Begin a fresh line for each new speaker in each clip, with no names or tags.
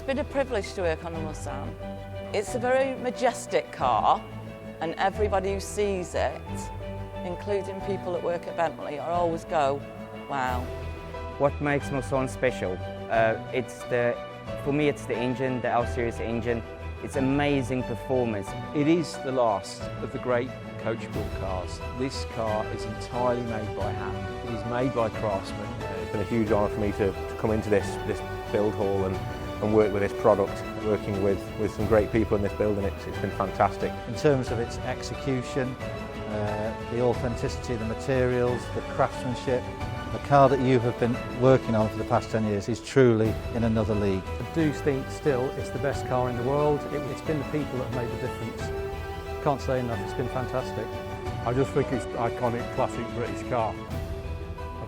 been a privilege to work on the Mulsanne. It's a very majestic car, and everybody who sees it, including people that work at Bentley, always go, wow.
What makes Mulsanne special? For me, it's the engine, the illustrious engine. It's amazing performance.
It is the last of the great coachable cars. This car is entirely made by hand. It is made by craftsmen.
It's been a huge honour for me to come into this build hall and work with this product, working with some great people in this building. It's been fantastic.
In terms of its execution, the authenticity of the materials, the craftsmanship, the car that you have been working on for the past 10 years is truly in another league.
I do think still it's the best car in the world. It's been the people that have made the difference. Can't say enough, it's been fantastic.
I just think it's an iconic, classic British car.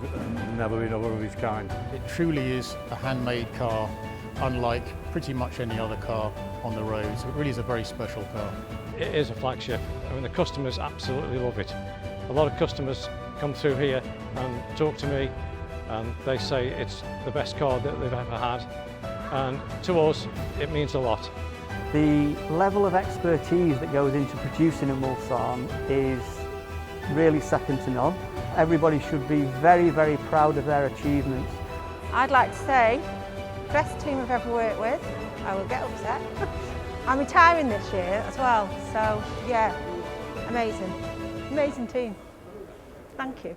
There's never been other of its kind.
It truly is a handmade car, unlike pretty much any other car on the roads. It really is a very special car.
It is a flagship. I mean, the customers absolutely love it. A lot of customers come through here and talk to me, and they say it's the best car that they've ever had. And to us, it means a lot.
The level of expertise that goes into producing a Mulsanne is really second to none. Everybody should be very, very proud of their achievements.
I'd like to say, best team I've ever worked with. I will get upset. I'm retiring this year as well, so yeah, amazing. Amazing team. Thank you.